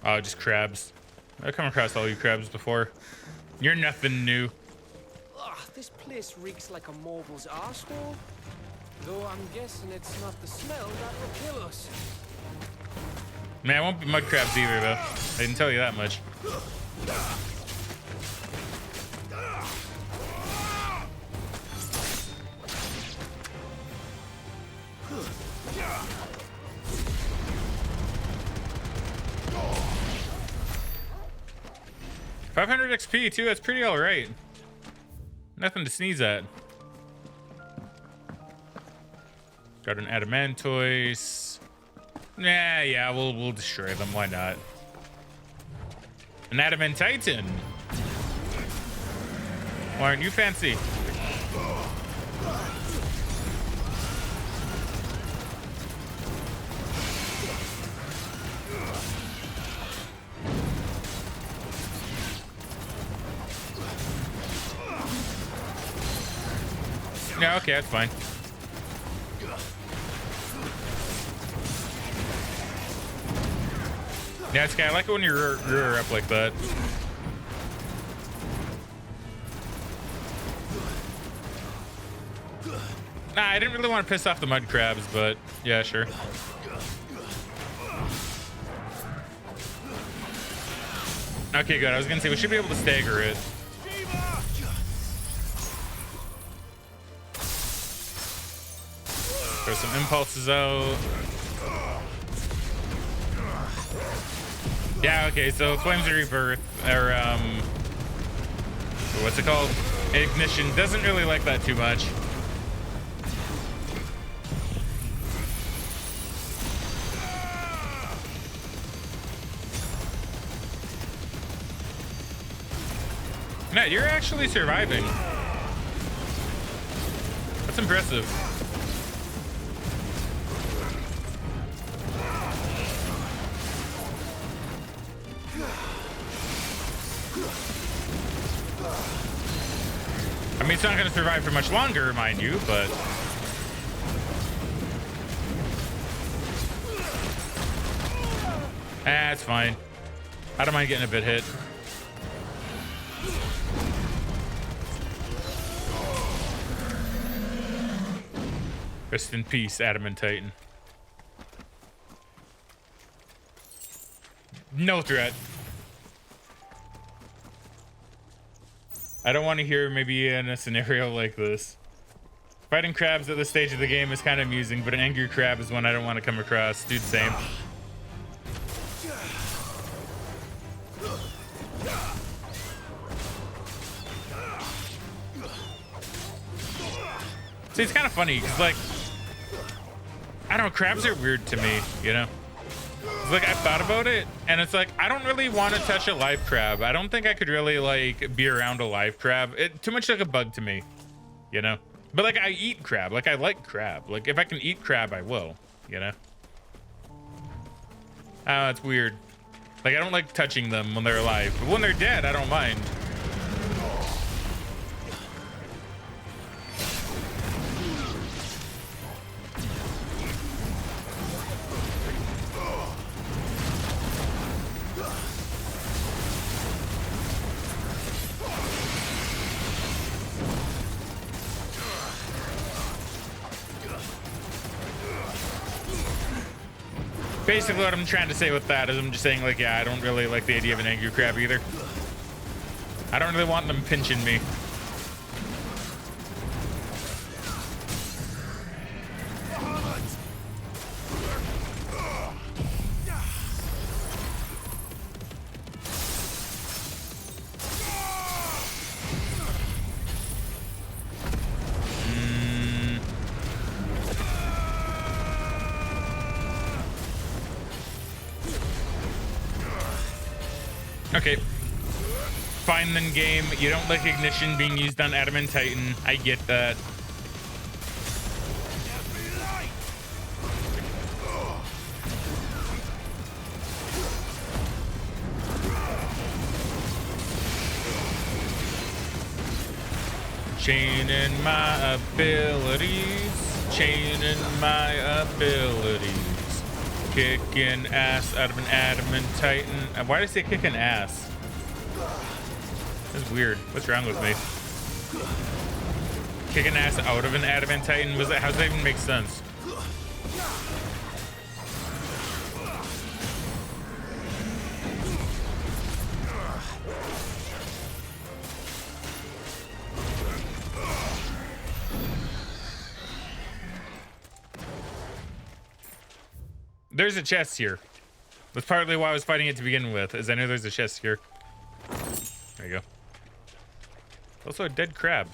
Oh, just crabs. I've come across all you crabs before. You're nothing new. Ugh, this place reeks like a mobile's arsehole. Though I'm guessing it's not the smell that will kill us. Man, it won't be mud crabs either, though. I can tell you that much. $500 XP too. That's pretty all right. Nothing to sneeze at. Got an adamantoise. Nah, yeah, we'll destroy them. Why not? An adamantitan. Why aren't you fancy? Yeah, okay, that's fine. Yeah, it's kind of like it when you rear up like that. Nah, I didn't really want to piss off the mud crabs, but yeah, sure. Okay, good. I was gonna say we should be able to stagger it. Throw some impulses out. Yeah, okay, so Flames of Rebirth, or, what's it called? Ignition doesn't really like that too much. Matt, you're actually surviving. That's impressive. I mean, it's not going to survive for much longer, mind you, but... It's fine. I don't mind getting a bit hit. Rest in peace, Adamant Titan. No threat. I don't want to hear maybe in a scenario like this. Fighting crabs at this stage of the game is kind of amusing, but an angry crab is one I don't want to come across. Dude, same. See, it's kind of funny, because, like, I don't know, crabs are weird to me, you know? It's like, I thought about it, and it's like, I don't really want to touch a live crab. I don't think I could really, like, be around a live crab. Too much like a bug to me, you know? But, like, I eat crab. Like, I like crab. Like, if I can eat crab, I will, you know? Oh, it's weird. Like, I don't like touching them when they're alive. But when they're dead, I don't mind. Basically, what I'm trying to say with that is I'm just saying, like, yeah, I don't really like the idea of an angry crab either. I don't really want them pinching me. Okay. Fine then, game. You don't like ignition being used on Adamant Titan. I get that. Chaining my abilities. Chaining my abilities. Kicking ass out of an Adamant Titan. Why did I say kicking ass? That's weird. What's wrong with me? Kicking ass out of an Adamant Titan? Was that, how does that even make sense? There's a chest here. That's partly why I was fighting it to begin with, is I knew there's a chest here. There you go. Also a dead crab.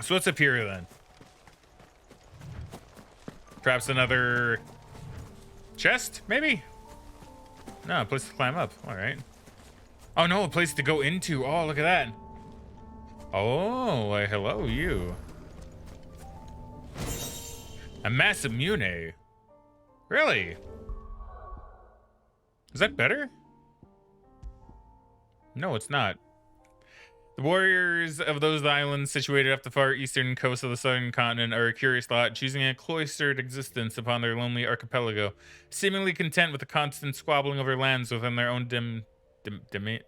So what's up here then? Perhaps another chest, maybe? No, a place to climb up. All right. Oh no, a place to go into. Oh, look at that. Oh, hello, you. A mass immune. Really? Is that better? No, it's not. The warriors of those islands situated off the far eastern coast of the southern continent are a curious lot, choosing a cloistered existence upon their lonely archipelago, seemingly content with the constant squabbling over lands within their own domain.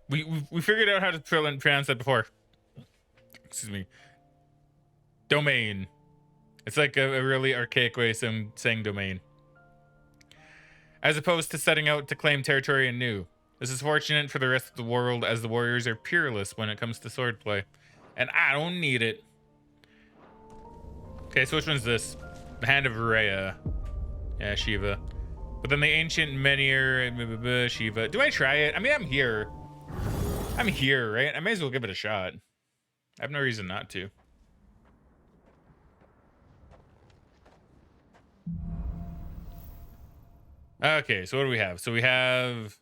We figured out how to pronounce that before. Excuse me. Domain. It's like a really archaic way of saying domain. As opposed to setting out to claim territory anew. This is fortunate for the rest of the world, as the warriors are peerless when it comes to swordplay. And I don't need it. Okay, so which one's this? The Hand of Rhea. Yeah, Shiva. But then the Ancient Menhir, Shiva. Do I try it? I mean, I'm here. I'm here, right? I may as well give it a shot. I have no reason not to. Okay, so what do we have? So we have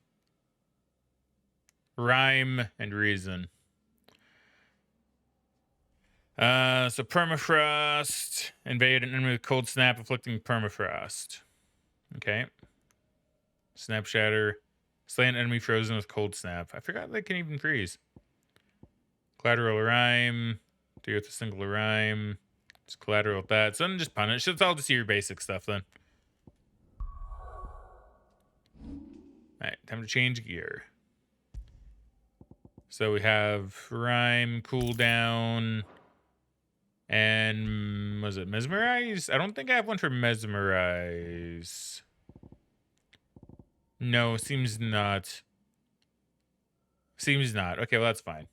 rhyme and reason. So permafrost, invade an enemy with cold snap, inflicting permafrost. Okay. Snap shatter, slay an enemy frozen with cold snap. I forgot they can even freeze. Collateral rhyme, do it with a single rhyme. Just collateral with that. So then just punish. It's all just your basic stuff then. Alright, time to change gear. So we have rhyme, cooldown, and was it mesmerize? I don't think I have one for mesmerize. No, seems not. Seems not. Okay, well that's fine.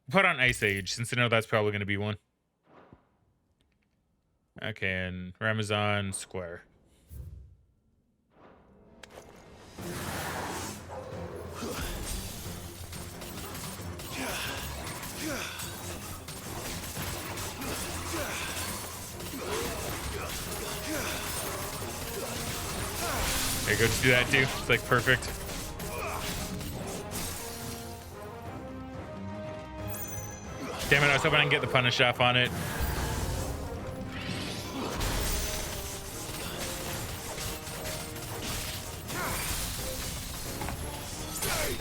Put on Ice Age, since I know that's probably going to be one. Okay, and Ramazan Square. There you go, just do that too. It's like perfect. Damn it, I was hoping I can get the punish off on it.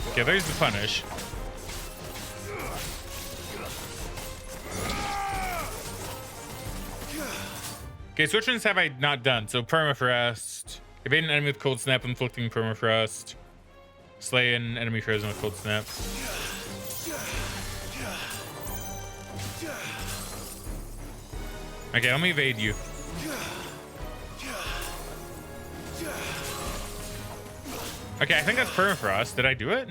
Okay, there's the punish. Okay, so which ones have I not done? So permafrost. Evade an enemy with cold snap, inflicting permafrost. Slay an enemy frozen with cold snap. Okay, let me evade you. Okay, I think that's permafrost. Did I do it?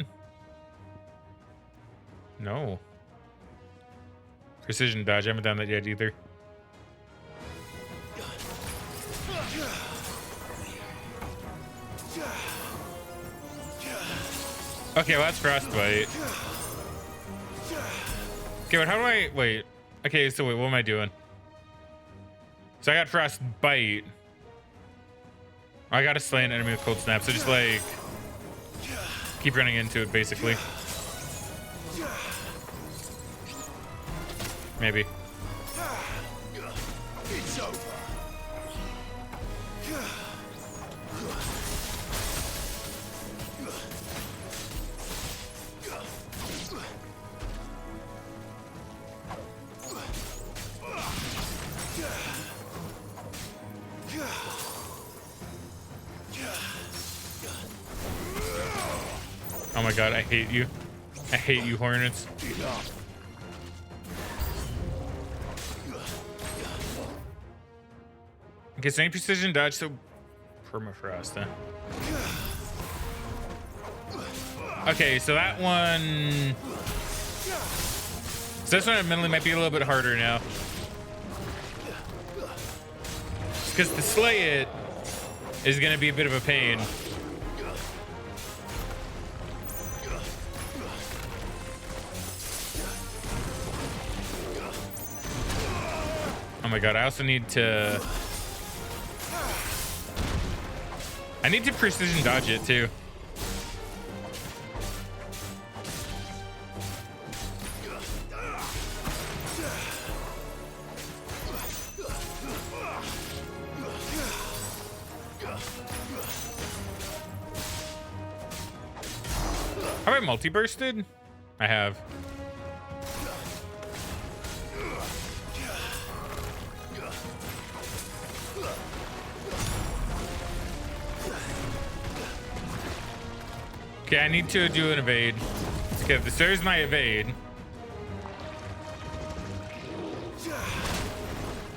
No. Precision dodge. I haven't done that yet either. Okay, well that's frostbite. Okay, but how do I wait? Okay, so wait, what am I doing? So I got frostbite. I gotta slay an enemy with cold snap, so just like keep running into it basically. Maybe. It's over. Oh my god, I hate you. I hate you, Hornets. Okay, so any precision dodge, so permafrost, huh? Okay, so that one... So this one admittedly might be a little bit harder now. Because to slay it is going to be a bit of a pain. Oh my god, I also need to... I need to precision dodge it too. Have I multi-bursted? I have. Okay, I need to do an evade. Okay, there's my evade.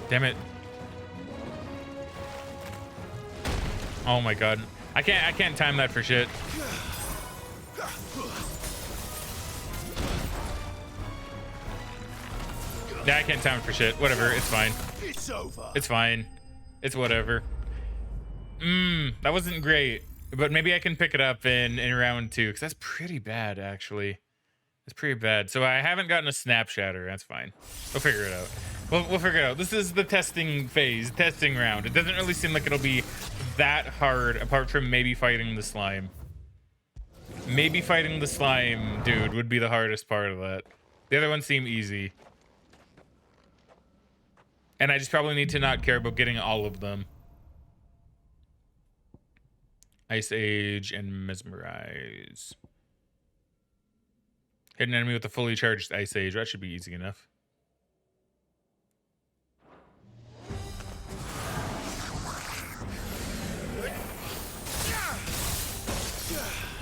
Damn it. Oh my god. I can't time that for shit. Yeah, I can't time it for shit. Whatever, it's fine. It's over. It's fine. It's whatever. That wasn't great. But maybe I can pick it up in round 2, because that's pretty bad, actually. It's pretty bad. So I haven't gotten a snap shatter. That's fine. We'll figure it out. We'll figure it out. This is the testing phase, testing round. It doesn't really seem like it'll be that hard, apart from maybe fighting the slime. Maybe fighting the slime, dude, would be the hardest part of that. The other ones seem easy. And I just probably need to not care about getting all of them. Ice Age and Mesmerize. Hit an enemy with a fully charged Ice Age. That should be easy enough.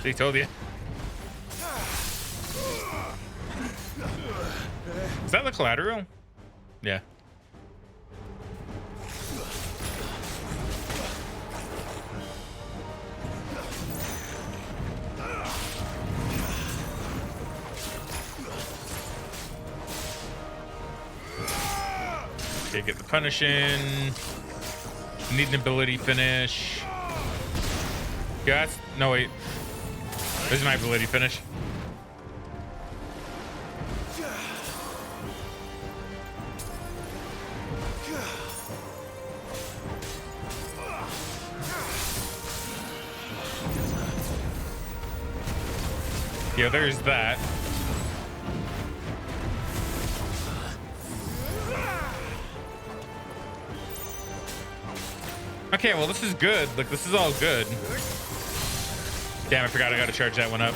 See, told you. Is that the collateral? Yeah. Okay, get the punish in. Need an ability finish. Yeah, that's, no wait. This is my ability finish. Yeah, there's that. Okay, well, this is good. Like, this is all good. Damn, I forgot I gotta charge that one up.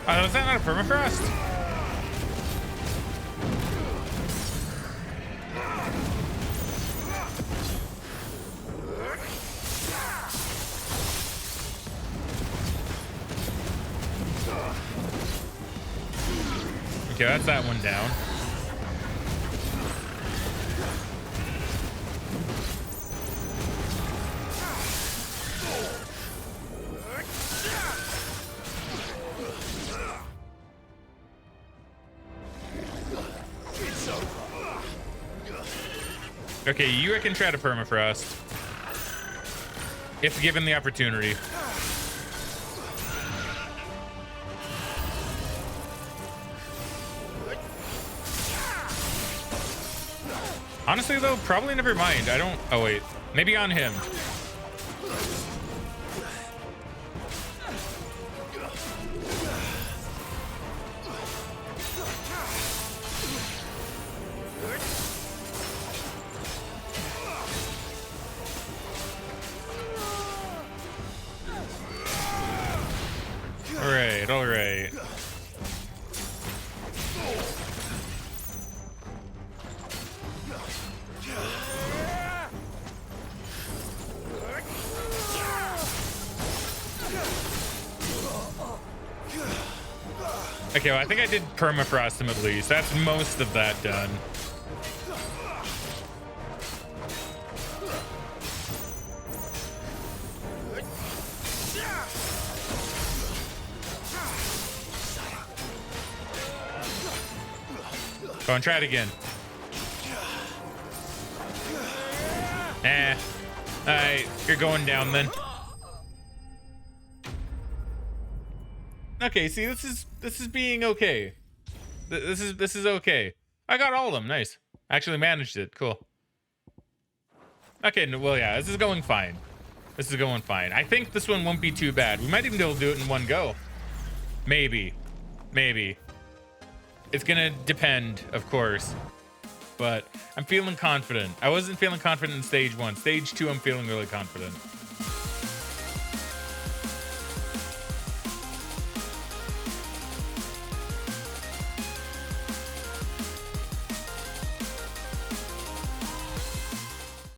Oh, is that not a permafrost? Okay, that's that one down. Okay, you can try to permafrost. If given the opportunity. Honestly, though, probably never mind. I don't... Oh, wait. Maybe on him. All right. Okay, well, I think I did permafrost him at least. That's most of that done. Go and try it again. Alright, you're going down then. Okay, see, this is being okay. This is okay. I got all of them. Nice. Actually managed it. Cool. Okay, no, well, yeah, this is going fine. This is going fine. I think this one won't be too bad. We might even be able to do it in one go. Maybe. It's gonna depend, of course. But I'm feeling confident. I wasn't feeling confident in stage 1. Stage 2, I'm feeling really confident.